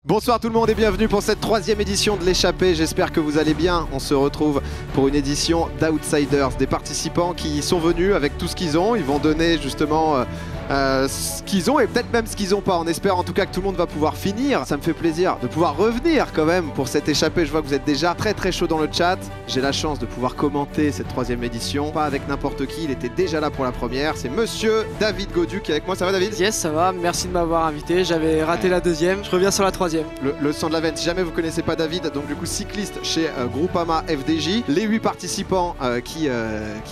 Bonsoir tout le monde et bienvenue pour cette troisième édition de l'échappée. J'espère que vous allez bien. On se retrouve pour une édition d'Outsiders, des participants qui sont venus avec tout ce qu'ils ont. Ils vont donner justement ce qu'ils ont et peut-être même ce qu'ils n'ont pas. On espère en tout cas que tout le monde va pouvoir finir. Ça me fait plaisir de pouvoir revenir quand même pour cette échappée. Je vois que vous êtes déjà très chaud dans le chat. J'ai la chance de pouvoir commenter cette troisième édition. Pas avec n'importe qui, il était déjà là pour la première. C'est monsieur David Godu qui est avec moi. Ça va David? Yes, ça va. Merci de m'avoir invité. J'avais raté la deuxième. Je reviens sur la troisième. Le sang de la veine, si jamais vous connaissez pas David, donc du coup cycliste chez Groupama FDJ, les 8 participants qui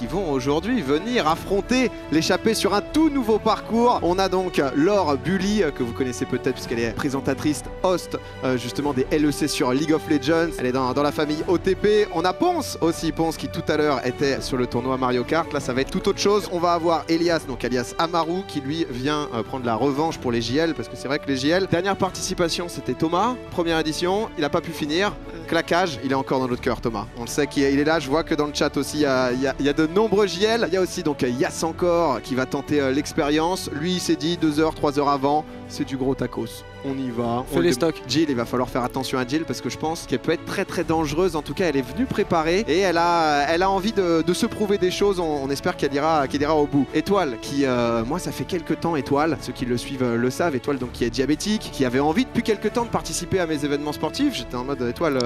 vont aujourd'hui venir affronter l'échappée sur un tout nouveau parcours. On a donc Laure Bully, que vous connaissez peut-être puisqu'elle est présentatrice host justement des LEC sur League of Legends. Elle est dans la famille OTP. On a Ponce aussi, Ponce qui tout à l'heure était sur le tournoi Mario Kart. Là ça va être tout autre chose. On va avoir Elias, donc alias Amaru, qui lui vient prendre la revanche pour les JL, parce que c'est vrai que les JL, dernière participation c'était Thomas. Première édition, il n'a pas pu finir. Claquage, il est encore dans notre cœur Thomas. On le sait qu'il est là, je vois que dans le chat aussi il y a de nombreux JL. Il y a aussi donc Yass encore qui va tenter l'expérience. Lui il s'est dit 2 heures, 3 heures avant, c'est du gros tacos. On y va. Fais les stocks. Jill, il va falloir faire attention à Jill parce que je pense qu'elle peut être très dangereuse. En tout cas, elle est venue préparée et elle a envie de se prouver des choses. On espère qu'elle ira au bout. Étoile, qui, moi, ça fait quelques temps, Étoile, ceux qui le suivent le savent, Étoile, donc qui est diabétique, qui avait envie depuis quelques temps de participer à mes événements sportifs. J'étais en mode Étoile,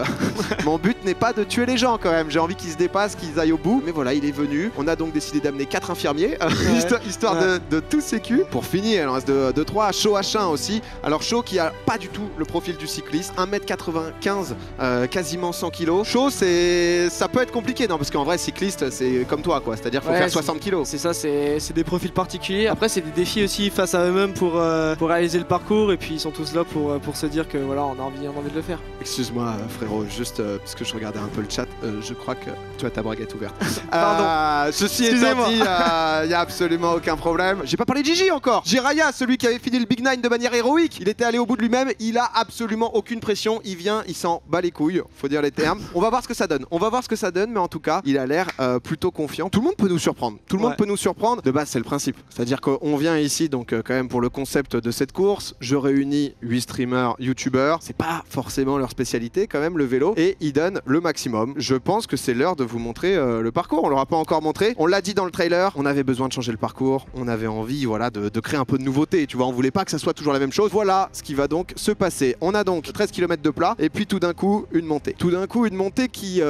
mon but n'est pas de tuer les gens quand même. J'ai envie qu'ils se dépassent, qu'ils aillent au bout. Mais voilà, il est venu. On a donc décidé d'amener 4 infirmiers, histoire de tout sécu. Pour finir, il en reste de 3. Shaw H1 aussi. Alors Shaw qui a pas du tout le profil du cycliste, 1m95, quasiment 100 kg. Shaw, ça peut être compliqué, non? Parce qu'en vrai, cycliste, c'est comme toi, quoi. C'est-à-dire qu'il faut faire 60 kg. C'est ça, c'est des profils particuliers. Après, c'est des défis aussi face à eux-mêmes pour réaliser le parcours. Et puis, ils sont tous là pour se dire que voilà, on a envie de le faire. Excuse-moi, frérot, juste parce que je regardais un peu le chat, je crois que tu as ta braguette ouverte. Pardon. Ceci étant dit, il n'y a absolument aucun problème. J'ai pas parlé de Gigi encore. Jiraya, celui qui avait fini le Big Nine de manière héroïque, il était allé au bout de lui-même. Il a absolument aucune pression, il vient, il s'en bat les couilles, faut dire les termes. On va voir ce que ça donne. Mais en tout cas, il a l'air plutôt confiant. Tout le monde peut nous surprendre. De base, c'est le principe. C'est-à-dire qu'on vient ici, donc quand même pour le concept de cette course, je réunis 8 streamers, youtubeurs. C'est pas forcément leur spécialité, quand même, le vélo. Et ils donnent le maximum. Je pense que c'est l'heure de vous montrer le parcours. On l'aura pas encore montré. On l'a dit dans le trailer, on avait besoin de changer le parcours. On avait envie, voilà, de créer un peu de nouveauté. Tu vois, on voulait pas que ça soit toujours la même chose. Voilà ce qui va donc se passer. On a donc 13 km de plat et puis tout d'un coup une montée. Qui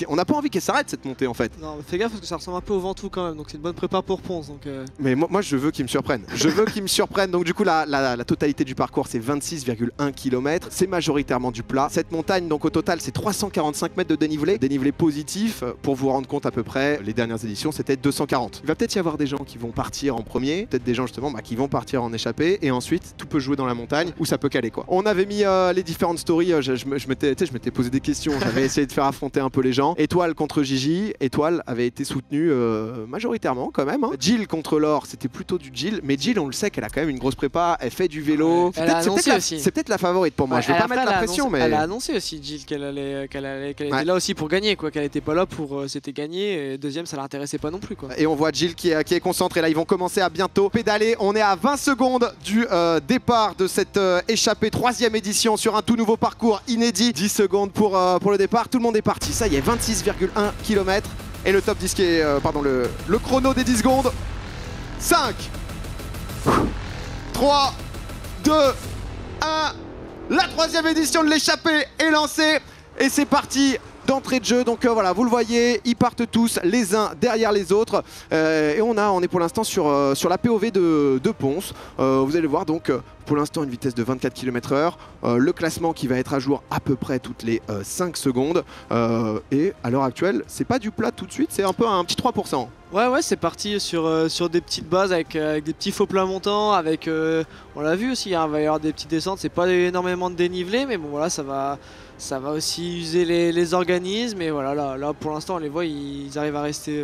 on n'a pas envie qu'elle s'arrête cette montée en fait. Non, mais fais gaffe parce que ça ressemble un peu au Ventoux quand même, donc c'est une bonne prépa pour Ponce. Donc Mais moi je veux qu'il me surprenne. Donc du coup la totalité du parcours c'est 26,1 km. C'est majoritairement du plat. Cette montagne donc au total c'est 345 mètres de dénivelé. Dénivelé positif, pour vous rendre compte à peu près, les dernières éditions c'était 240. Il va peut-être y avoir des gens qui vont partir en premier, peut-être des gens justement qui vont partir en échappée et ensuite tout peut jouer dans la montagne où ça peut caler quoi. On avait mis les différentes stories, je m'étais posé des questions, j'avais essayé de faire affronter un peu les gens. Étoile contre Gigi, Étoile avait été soutenue majoritairement quand même. Jill contre Laure, c'était plutôt du Jill, mais Jill on le sait qu'elle a quand même une grosse prépa, elle fait du vélo. C'est peut-être la favorite pour moi, je vais pas mettre la pression mais... Elle a annoncé aussi Jill qu'elle était là aussi pour gagner quoi, qu'elle était pas là pour c'était gagner et deuxième ça l'intéressait pas non plus quoi. Et on voit Jill qui est concentrée là, ils vont commencer à bientôt pédaler, on est à 20 secondes du départ de cette échappée, troisième édition sur un tout nouveau parcours inédit. 10 secondes pour le départ, tout le monde est parti, ça y est, 26,1 km et le top 10 qui est, le chrono des 10 secondes. 5, 3, 2, 1, la troisième édition de l'échappée est lancée et c'est parti d'entrée de jeu. Donc voilà, vous le voyez, ils partent tous les uns derrière les autres et on est pour l'instant sur la POV de Ponce. Vous allez voir donc pour l'instant une vitesse de 24 km/h, le classement qui va être à jour à peu près toutes les 5 secondes et à l'heure actuelle c'est pas du plat tout de suite, c'est un peu un petit 3%. Ouais, c'est parti sur des petites bases avec des petits faux plats montants, avec on l'a vu aussi, hein, il va y avoir des petites descentes, c'est pas énormément de dénivelé, mais bon voilà, ça va aussi user les organismes, et voilà, là pour l'instant on les voit, ils arrivent à rester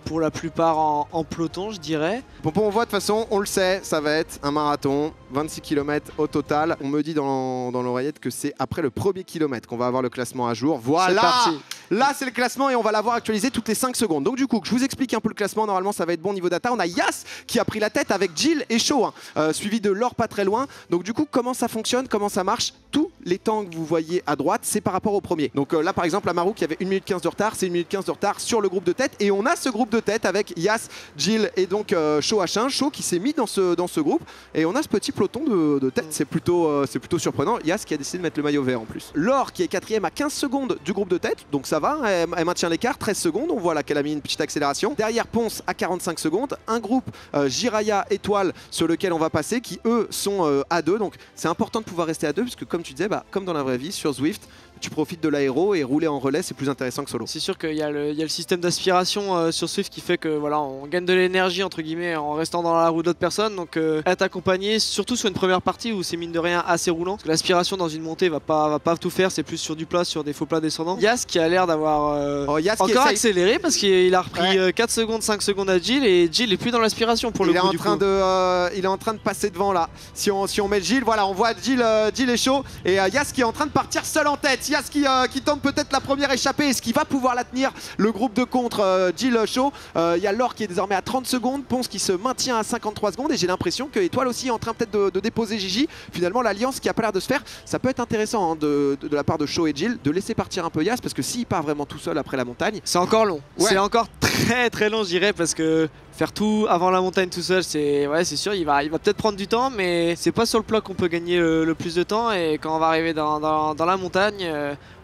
pour la plupart en peloton, je dirais. Pompon, on voit de toute façon, on le sait, ça va être un marathon, 26 km au total. On me dit dans l'oreillette que c'est après le premier kilomètre qu'on va avoir le classement à jour. Voilà, là c'est le classement et on va l'avoir actualisé toutes les 5 secondes. Donc du coup, je vous explique un peu le classement, normalement ça va être bon niveau data. On a Yas qui a pris la tête avec Jill et Shaw, suivi de Laure pas très loin. Donc du coup, comment ça fonctionne, comment ça marche? Tous les temps que vous voyez à droite, c'est par rapport au premier. Donc là par exemple, Amaru qui avait 1 minute 15 de retard, c'est 1 minute 15 de retard sur le groupe de tête. Et on a ce groupe de tête avec Yas, Jill et donc Shaw H1. Shaw qui s'est mis dans ce groupe. Et on a ce petit peloton de tête, c'est plutôt surprenant. Yas qui a décidé de mettre le maillot vert en plus. Laure qui est 4ème à 15 secondes du groupe de tête, donc ça va, elle maintient l'écart, 13 secondes, on voit là qu'elle a mis une petite accélération. Derrière Ponce à 45 secondes, un groupe Jiraya Étoile sur lequel on va passer qui eux sont à 2, donc c'est important de pouvoir rester à 2 puisque comme tu disais, comme dans la vraie vie sur Zwift, tu profites de l'aéro et rouler en relais c'est plus intéressant que solo. C'est sûr qu'il y a le système d'aspiration sur Zwift qui fait que voilà, on gagne de l'énergie entre guillemets en restant dans la roue de l'autre personne, donc être accompagné surtout sur une première partie où c'est mine de rien assez roulant, parce que l'aspiration dans une montée va pas tout faire, c'est plus sur du plat, sur des faux plats descendants. Yas qui a l'air d'avoir encore accéléré parce qu'il a repris 4 secondes, 5 secondes à Jill et Jill est plus dans l'aspiration pour le coup. Il est en train de passer devant là. Si on met Jill, voilà, on voit Jill est chaud et Yas qui est en train de partir seul en tête. Yas qui tente peut-être la première échappée. Est-ce qu'il va pouvoir la tenir? Le groupe de contre Jill Shaw. Il y a Laure qui est désormais à 30 secondes. Ponce qui se maintient à 53 secondes. Et j'ai l'impression que Étoile aussi est en train peut-être de déposer Gigi. Finalement, l'alliance qui a pas l'air de se faire. Ça peut être intéressant de la part de Shaw et Jill de laisser partir un peu Yas parce que s'il part vraiment tout seul après la montagne. C'est encore long. Ouais. C'est encore très très long, je dirais, parce que faire tout avant la montagne tout seul, c'est sûr, il va peut-être prendre du temps, mais c'est pas sur le plat qu'on peut gagner le plus de temps. Et quand on va arriver dans la montagne,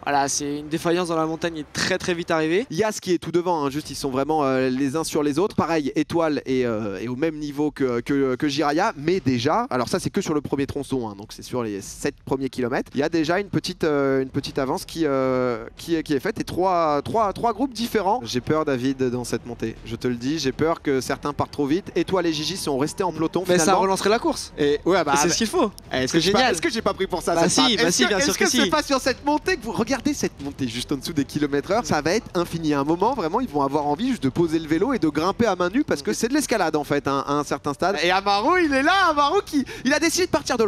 voilà, c'est une défaillance dans la montagne est très très vite arrivée. Yas qui est tout devant, hein, juste ils sont vraiment les uns sur les autres. Pareil, Étoile est au même niveau que Jiraya, mais déjà, alors ça c'est que sur le premier tronçon, hein, donc c'est sur les 7 premiers kilomètres. Il y a déjà une petite avance qui est faite et trois groupes différents. J'ai peur, David, dans cette montée. Je te le dis, j'ai peur que certains partent trop vite. Étoile et Gigi sont restés en peloton. Mais finalement. Ça relancerait la course. Et ouais, c'est ce qu'il faut. C'est génial. Est-ce que j'ai pas pris pour ça? Bah si, bien sûr que si. Est-ce que c'est pas sur cette montée que vous regardez cette montée juste en dessous des kilomètres-heure, ça va être infini. À un moment, vraiment, ils vont avoir envie juste de poser le vélo et de grimper à main nue parce que c'est de l'escalade en fait, hein, à un certain stade. Et Amaru, il est là, Amaru il a décidé de partir de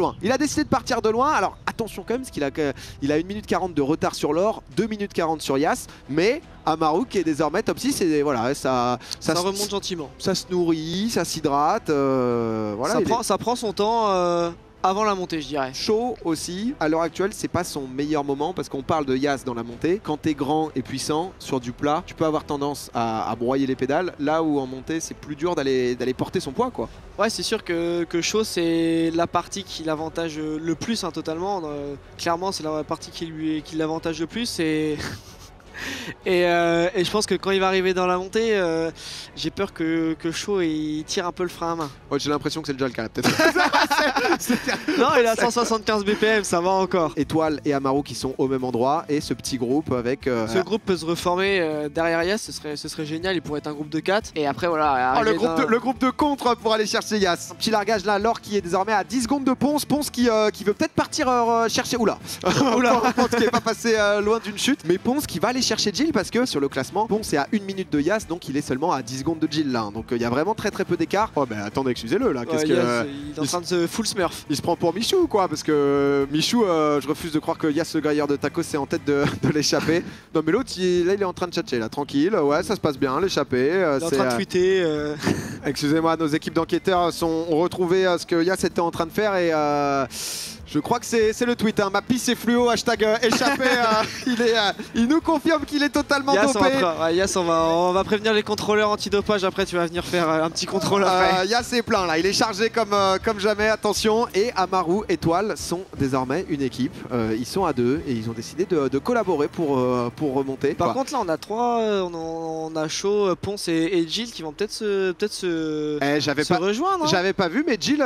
loin. Alors attention quand même, parce qu'il a 1 minute 40 de retard sur Laure, 2 minutes 40 sur Yas, mais Amaru qui est désormais top 6 et voilà, ça remonte gentiment. Ça se nourrit, ça s'hydrate, voilà. Ça prend son temps. Avant la montée, je dirais. Shaw aussi, à l'heure actuelle, c'est pas son meilleur moment parce qu'on parle de Yas dans la montée. Quand t'es grand et puissant sur du plat, tu peux avoir tendance à broyer les pédales. Là où en montée, c'est plus dur d'aller porter son poids, quoi. Ouais, c'est sûr que Shaw, c'est la partie qui l'avantage le plus, hein, totalement. Clairement, c'est la partie qui l'avantage le plus. Et je pense que quand il va arriver dans la montée, j'ai peur que Shaw il tire un peu le frein à main. Ouais, j'ai l'impression que c'est déjà le cas peut-être. Non, il a 175 BPM, ça va encore. Étoile et Amaru qui sont au même endroit et ce petit groupe avec... Ce groupe peut se reformer derrière Yas, ce serait génial, il pourrait être un groupe de 4. Et après voilà... le groupe de contre pour aller chercher Yas. Un petit largage là, Laure qui est désormais à 10 secondes de Ponce. Ponce qui veut peut-être partir chercher... Oula Ponce qui n'est pas passé loin d'une chute. Mais Ponce qui va aller chercher Jill parce que sur le classement, Ponce est à 1 minute de Yas, donc il est seulement à 10 secondes de Jill là. Donc il y a vraiment très peu d'écart. Oh ben attendez, excusez-le là. Il est en train de se full smurf. Il se prend pour Michou quoi, parce que Michou, je refuse de croire que Yas le grailleur de tacos c'est en tête de l'échappée. Non mais l'autre là il est en train de tchatcher là, tranquille, ouais ça se passe bien l'échappée. Il est en train de tweeter. Excusez-moi, nos équipes d'enquêteurs ont retrouvé ce que Yas était en train de faire et... Je crois que c'est le tweet, hein. Ma pisse est fluo, hashtag échappé. Il nous confirme qu'il est totalement dopé. Yas, on va prévenir les contrôleurs antidopage. Après, tu vas venir faire un petit contrôle après. Yas est plein là, il est chargé comme jamais. Attention. Et Amaru, Étoile sont désormais une équipe. Ils sont à 2 et ils ont décidé de collaborer pour remonter. Par contre, là, on a 3. On a Shaw, Ponce et Jill qui vont peut-être se se rejoindre. Hein. J'avais pas vu, mais Jill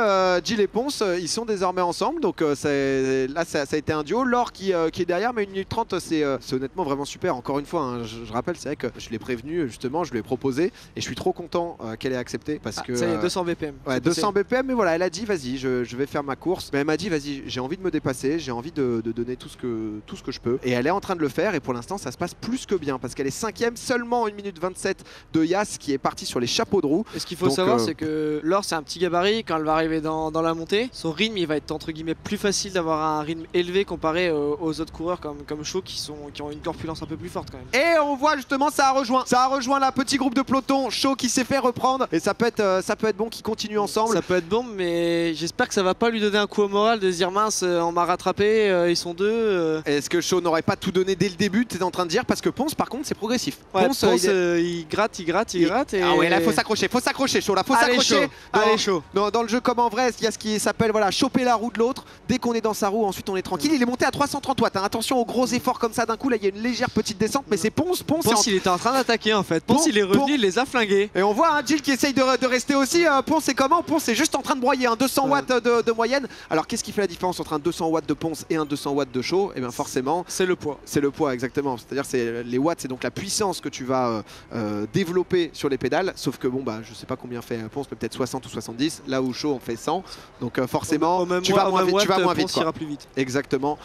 et Ponce, ils sont désormais ensemble. Donc là, ça a été un duo. Laure qui est derrière, mais 1 minute 30, c'est honnêtement vraiment super. Encore une fois, hein, je rappelle, c'est vrai que je l'ai prévenu, justement, je lui ai proposé. Et je suis trop content qu'elle ait accepté. Parce que ça y est, 200 BPM. Ouais, 200 BPM, mais voilà, elle a dit, vas-y, je vais faire ma course. Mais elle m'a dit, vas-y, j'ai envie de me dépasser, j'ai envie de donner tout ce que je peux. Et elle est en train de le faire. Et pour l'instant, ça se passe plus que bien. Parce qu'elle est 5ème, seulement 1 minute 27 de Yas qui est parti sur les chapeaux de roue. Et ce qu'il faut savoir, c'est que Laure, c'est un petit gabarit. Quand elle va arriver dans la montée, son rythme, il va être entre guillemets plus facile d'avoir un rythme élevé comparé aux autres coureurs comme Shaw qui ont une corpulence un peu plus forte quand même. Et on voit justement, ça a rejoint la petit groupe de peloton. Shaw qui s'est fait reprendre. Et ça peut être bon qu'ils continuent ensemble. Ça peut être bon, mais j'espère que ça va pas lui donner un coup au moral de se dire mince, on m'a rattrapé, ils sont deux. Est-ce que Shaw n'aurait pas tout donné dès le début? Tu es en train de dire, parce que Ponce par contre c'est progressif. Ouais, Ponce il gratte. Et... Ah ouais, là faut s'accrocher Shaw, là faut s'accrocher. Allez Shaw. Dans le jeu comme en vrai, il y a ce qui s'appelle voilà, choper la roue de l'autre. Dès qu'on est dans sa roue, ensuite on est tranquille. Il est monté à 330 watts. Hein. Attention aux gros efforts comme ça d'un coup. Là il y a une légère petite descente, mais c'est Ponce. Il était en train d'attaquer en fait. Ponce il est revenu, il les a flingués. Et on voit Jill qui essaye de rester aussi. Ponce c'est comment? Ponce est juste en train de broyer 200 watts de moyenne. Alors qu'est-ce qui fait la différence entre un 200 watts de Ponce et un 200 watts de Shaw? Et bien forcément c'est le poids. C'est le poids exactement. C'est-à-dire c'est les watts, c'est donc la puissance que tu vas développer sur les pédales. Sauf que bon bah je sais pas combien fait Ponce, peut-être 60 ou 70. Là où Shaw en fait 100. Donc forcément tu vas moins vite. Ponce ira plus vite. Exactement.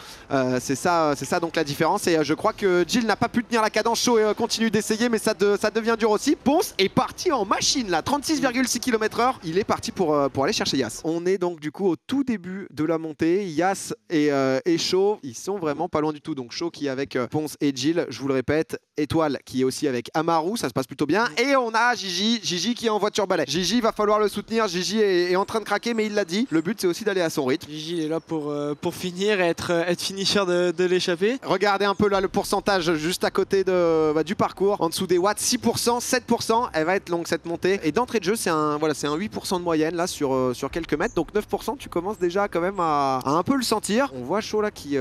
C'est ça donc la différence. Et je crois que Jill n'a pas pu tenir la cadence. Shaw continue d'essayer, mais ça devient dur aussi. Ponce est parti en machine là, 36,6 km/h. Il est parti pour aller chercher Yas. On est donc du coup au tout début de la montée. Yas et Shaw, ils sont vraiment pas loin du tout. Donc Shaw qui est avec Ponce et Jill, je vous le répète. Étoile qui est aussi avec Amaru, ça se passe plutôt bien. Et on a Gigi qui est en voiture balai. Gigi, va falloir le soutenir. Gigi est en train de craquer, mais il l'a dit. Le but c'est aussi d'aller à son rythme. Gigi est là pour finir et être finisher de l'échappée. Regardez un peu là le pourcentage juste à côté du parcours. En dessous des watts, 6%, 7%. Elle va être longue cette montée. Et d'entrée de jeu, c'est un 8% de moyenne là sur quelques mètres. Donc 9%, tu commences déjà quand même à un peu le sentir. On voit Shaw là qui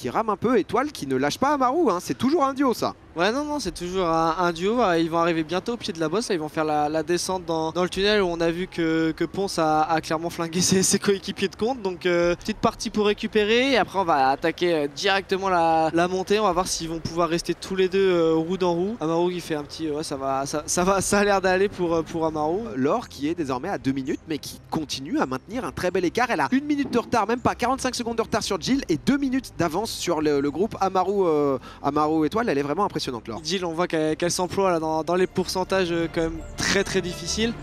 rame un peu. Étoile qui ne lâche pas Amaru. Hein. C'est toujours un duo ça. Ouais non c'est toujours un duo. Ils vont arriver bientôt au pied de la bosse. Ils vont faire la descente dans le tunnel où on a vu que Ponce a clairement flingué ses coéquipiers de compte. Donc petite partie pour récupérer. Et après on va attaquer directement la montée. On va voir s'ils vont pouvoir rester tous les deux roue dans roue. Amaru qui fait un petit ça a l'air d'aller pour Amaru. Laure qui est désormais à 2 minutes mais qui continue à maintenir un très bel écart. Elle a 1 minute de retard, même pas 45 secondes de retard sur Jill et 2 minutes d'avance sur le groupe Amaru Étoile. Elle est vraiment impressionnante. Jill, on voit qu'elle s'emploie là dans les pourcentages quand même très difficiles.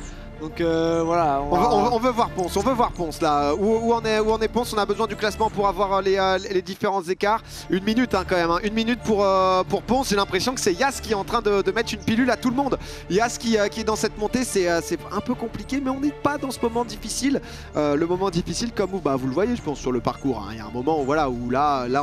Donc voilà. On veut voir Ponce là. Où en est Ponce? On a besoin du classement pour avoir les différents écarts. 1 minute hein, quand même. Hein. 1 minute pour Ponce. J'ai l'impression que c'est Yas qui est en train de mettre une pilule à tout le monde. Yas qui est dans cette montée, c'est un peu compliqué, mais on n'est pas dans ce moment difficile. Le moment difficile comme où vous le voyez, je pense sur le parcours. Hein. Il y a un moment où là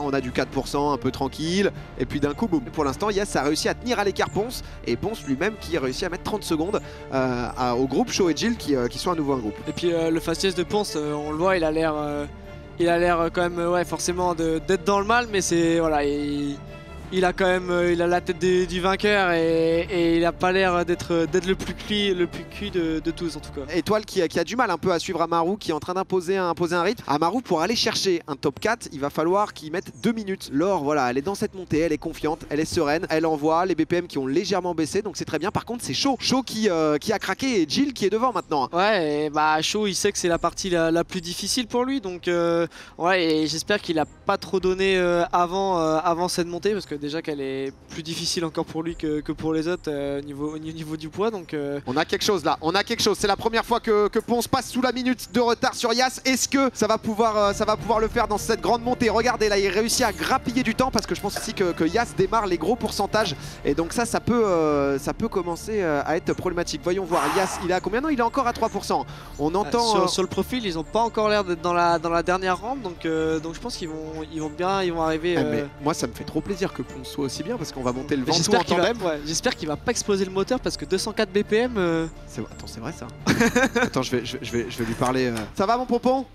on a du 4%, un peu tranquille. Et puis d'un coup, boum. Pour l'instant, Yas a réussi à tenir à l'écart Ponce. Et Ponce lui-même qui a réussi à mettre 30 secondes au groupe Shaw et Jill qui sont à nouveau un groupe. Et puis le faciès de Ponce, on le voit, il a l'air quand même forcément d'être dans le mal, mais c'est voilà, il a quand même il a la tête du vainqueur et il a pas l'air d'être le plus cuit de tous en tout cas. Étoile qui a du mal un peu à suivre Amaru, qui est en train d'imposer un rythme. Amaru, pour aller chercher un top 4, il va falloir qu'il mette 2 minutes. Laure, voilà, elle est dans cette montée, elle est confiante, elle est sereine, elle envoie les BPM qui ont légèrement baissé, donc c'est très bien. Par contre c'est Shaw qui a craqué et Jill qui est devant maintenant. Ouais, et Shaw il sait que c'est la partie la plus difficile pour lui, donc ouais, et j'espère qu'il a pas trop donné avant cette montée, parce que déjà qu'elle est plus difficile encore pour lui que pour les autres au niveau du poids. Donc on a quelque chose là, c'est la première fois que Ponce passe sous la minute de retard sur Yas. Est-ce que ça va pouvoir le faire dans cette grande montée? Regardez là, il réussit à grappiller du temps, parce que je pense aussi que Yas démarre les gros pourcentages, et donc ça peut commencer à être problématique. Voyons voir, Yas il est à combien? Non, il est encore à 3%. On entend sur le profil, ils ont pas encore l'air d'être dans la dernière rampe, donc je pense qu'ils vont arriver. Mais moi ça me fait trop plaisir que Ponce soit aussi bien, parce qu'on va monter le Ventoux en tandem. J'espère qu'il va pas exploser le moteur, parce que 204 BPM. Attends, c'est vrai ça? Attends, je vais lui parler. Ça va mon pompon?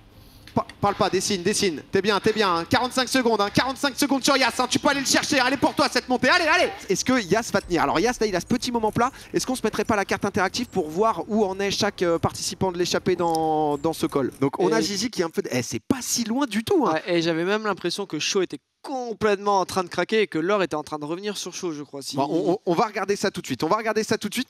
Parle pas, dessine. T'es bien, hein. 45 secondes, hein. 45 secondes sur Yas, hein. Tu peux aller le chercher, elle est pour toi cette montée, allez. Est-ce que Yas va tenir? Alors Yas, là, il a ce petit moment plat. Est-ce qu'on se mettrait pas la carte interactive pour voir où en est chaque participant de l'échappée dans ce col? Donc on a Gigi qui est un peu... c'est pas si loin du tout, hein. Ouais, et j'avais même l'impression que Shaw était complètement en train de craquer et que Laure était en train de revenir sur Shaw, je crois. Bon, on va regarder ça tout de suite.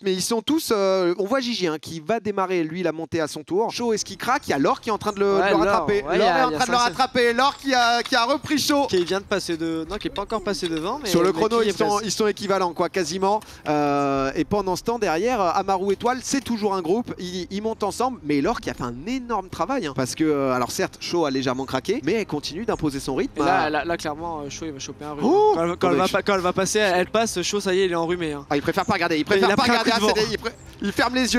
Mais ils sont tous... on voit Gigi hein, qui va démarrer, lui, la montée à son tour. Shaw, est-ce qu'il craque? Il y a Laure qui est en train de le rattraper. Ouais, Laure est en train de le rattraper. Laure qui a repris Shaw. Qui vient de passer non, qui n'est pas encore passé devant. Mais sur le chrono, ils sont équivalents, quoi, quasiment. Et pendant ce temps, derrière, Amaru Étoile, c'est toujours un groupe. Ils montent ensemble. Mais Laure qui a fait un énorme travail. Hein, parce que, alors certes, Shaw a légèrement craqué, mais elle continue d'imposer son rythme. Là, clairement, Shaw, il va choper un rhume. Quand elle va passer, elle passe, Shaw, ça y est, il est enrhumé. Hein. Ah, il préfère pas regarder. Il ferme les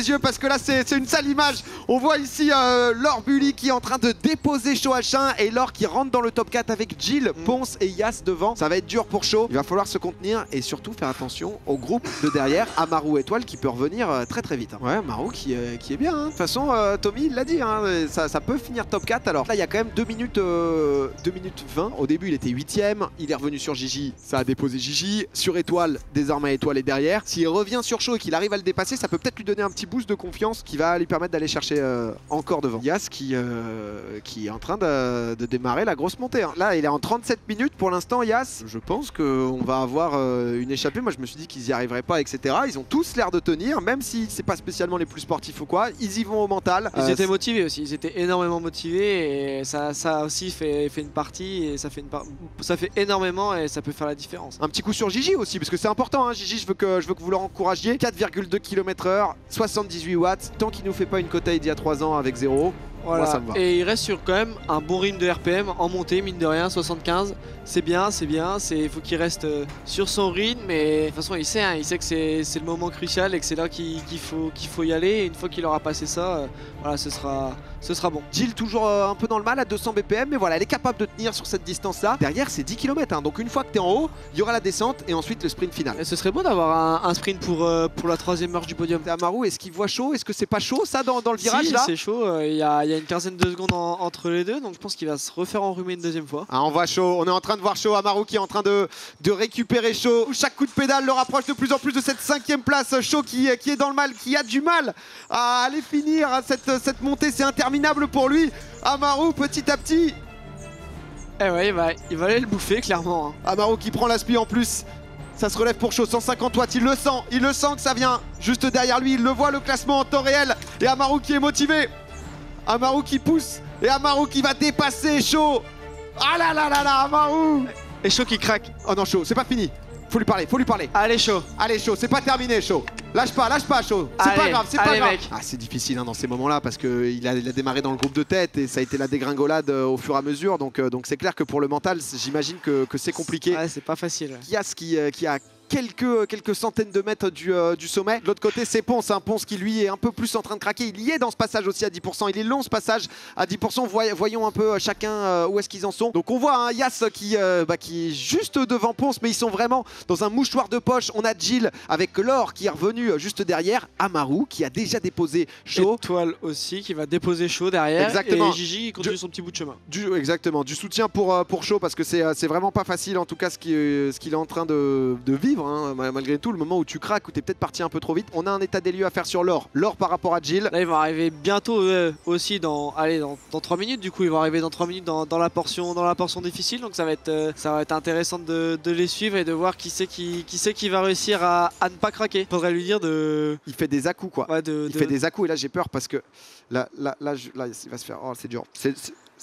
yeux, parce que là, c'est une sale image. On voit ici Laure Bully qui est en train de déposer Shaw H1 et Laure qui rentre dans le top 4 avec Jill, Ponce et Yas devant. Ça va être dur pour Shaw. Il va falloir se contenir et surtout faire attention au groupe de derrière. Amaru Étoile qui peut revenir très vite. Hein. Ouais, Amaru qui est bien. Hein. De toute façon, Tommy il l'a dit, hein, ça peut finir top 4. Alors là, il y a quand même 2 minutes 20. Au début, il était 8ème. Il est revenu sur Gigi. Ça a déposé Gigi. Sur Étoile, désormais Étoile est derrière. S'il revient sur Shaw et qu'il arrive à le dépasser, ça peut peut-être lui donner un petit boost de confiance qui va lui permettre d'aller chercher encore devant. Yas qui est en train de démarrer la grosse montée. Hein. Là, il est en 37 minutes pour l'instant, Yas. Je pense qu'on va avoir une échappée. Moi, je me suis dit qu'ils n'y arriveraient pas, etc. Ils ont tous l'air de tenir, même si c'est pas spécialement les plus sportifs ou quoi. Ils y vont au mental. Ils étaient motivés aussi. Ils étaient énormément motivés et ça aussi fait une partie et ça fait énormément et ça peut faire la différence. Un petit coup sur Gigi aussi, parce que c'est important. Hein. Gigi, je veux que vous le encouragiez. 4,2 km/h, 78 watts. Tant qu'il nous fait pas une quota d'il y a 3 ans avec 0. Voilà. Moi, ça me va. Et il reste sur quand même un bon rythme de RPM en montée, mine de rien, 75. C'est bien. Il faut qu'il reste sur son rythme. Et de toute façon, il sait que c'est le moment crucial et que c'est là qu'il faut y aller. Et une fois qu'il aura passé ça, voilà, ce sera bon. Jill toujours un peu dans le mal à 200 BPM, mais voilà, elle est capable de tenir sur cette distance-là. Derrière, c'est 10 km. Hein, donc une fois que tu es en haut, il y aura la descente et ensuite le sprint final. Et ce serait beau d'avoir un sprint pour la 3ème marche du podium. Amaru, est-ce qu'il voit chaud? Est-ce que c'est pas chaud ça dans le virage là? C'est chaud. Il y a une quinzaine de secondes entre les deux, donc je pense qu'il va se refaire enrhumer une deuxième fois. Ah, on voit chaud, on est en train de voir chaud. Amaru qui est en train de récupérer chaud. Chaque coup de pédale le rapproche de plus en plus de cette 5ème place. Chaud qui est dans le mal, qui a du mal à aller finir cette montée. C'est interminable pour lui. Amaru petit à petit. Eh ouais, il va aller le bouffer clairement. Hein. Amaru qui prend l'aspi en plus. Ça se relève pour chaud, 150 watts, il le sent que ça vient juste derrière lui, il le voit le classement en temps réel. Et Amaru qui est motivé. Amaru qui pousse et Amaru qui va dépasser Shaw. Ah là là là là, Amaru. Et Shaw qui craque. Oh non, Shaw, c'est pas fini. Faut lui parler. Allez Shaw, c'est pas terminé Shaw. Lâche pas Shaw. C'est pas grave, c'est pas grave. Mec. Ah, c'est difficile hein, dans ces moments-là parce qu'il a démarré dans le groupe de tête et ça a été la dégringolade au fur et à mesure. Donc c'est clair que pour le mental, j'imagine que c'est compliqué. Ouais, c'est pas facile. Yas qui a quelques centaines de mètres du sommet. De l'autre côté, c'est Ponce. Ponce qui lui est un peu plus en train de craquer. Il y est dans ce passage aussi à 10%. Il est long ce passage à 10%. Voyons un peu chacun où est-ce qu'ils en sont. Donc on voit Yas qui est juste devant Ponce, mais ils sont vraiment dans un mouchoir de poche. On a Jill avec Laure qui est revenu juste derrière. Amaru qui a déjà déposé Shaw. Étoile aussi qui va déposer Shaw derrière. Exactement. Et Gigi qui continue son petit bout de chemin. Exactement. Du soutien pour Shaw parce que c'est vraiment pas facile en tout cas ce qu'il est en train de vivre. Hein, malgré tout, le moment où tu craques, où tu es peut-être parti un peu trop vite. On a un état des lieux à faire sur Laure. Laure par rapport à Jill. Là, ils vont arriver bientôt aussi dans 3 minutes. Du coup, ils vont arriver dans 3 minutes dans la portion difficile. Donc ça va être intéressant de les suivre et de voir qui c'est qui va réussir à ne pas craquer. Faudrait lui dire de. Il fait des à-coups quoi. Ouais, il fait des à-coups et là j'ai peur parce que là il va se faire. Oh c'est dur.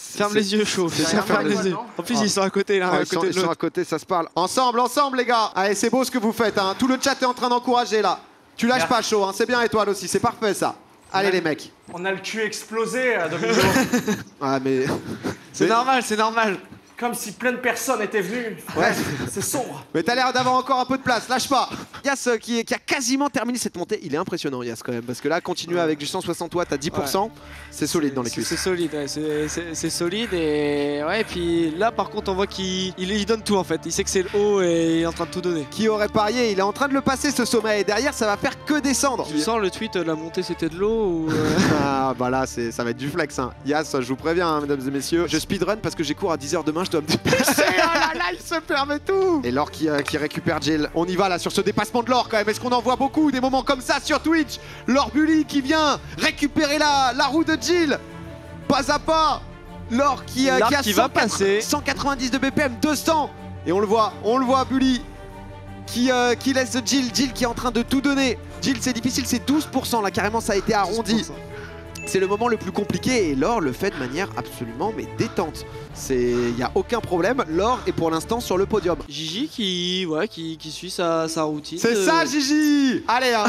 Ferme les yeux, Shaw. Ferme les yeux. En plus, ils sont à côté là. Ils sont à côté, ça se parle. Ensemble les gars. Allez, c'est beau ce que vous faites. Hein. Tout le chat est en train d'encourager là. Tu lâches pas Shaw, hein. C'est bien Étoile aussi. C'est parfait ça. Allez les mecs. On a le cul explosé, Domino. Ah mais. C'est normal. Comme si plein de personnes étaient venues. Ouais. C'est sombre. Mais t'as l'air d'avoir encore un peu de place, lâche pas. Yas qui a quasiment terminé cette montée, il est impressionnant Yas quand même, parce que là, continuer avec du 160 watts à 10%, c'est solide dans les cuisses. C'est solide, ouais, c'est solide et ouais, et puis là par contre on voit qu'il donne tout en fait, il sait que c'est le haut et il est en train de tout donner. Qui aurait parié, il est en train de le passer ce sommet et derrière ça va faire que descendre. Tu sens le tweet, la montée c'était de l'eau ou Ah bah là ça va être du flex hein. Yas, je vous préviens hein, mesdames et messieurs, je speedrun parce que j'ai cours à 10h demain, je dois me dépêcher. Oh là là, il se permet tout. Et Laure qui récupère Jill. On y va là sur ce dépassement de Laure quand même. Est-ce qu'on en voit beaucoup des moments comme ça sur Twitch? Laure Bully qui vient récupérer la roue de Jill. Pas à pas. Laure qui a va passer 190 de BPM, 200. Et on le voit Bully qui laisse Jill qui est en train de tout donner. Jill c'est difficile, c'est 12% là carrément, ça a été arrondi. 12%. C'est le moment le plus compliqué et Laure le fait de manière absolument détente. Il n'y a aucun problème, Laure est pour l'instant sur le podium. Gigi qui suit sa routine. C'est ça Gigi. Allez hein.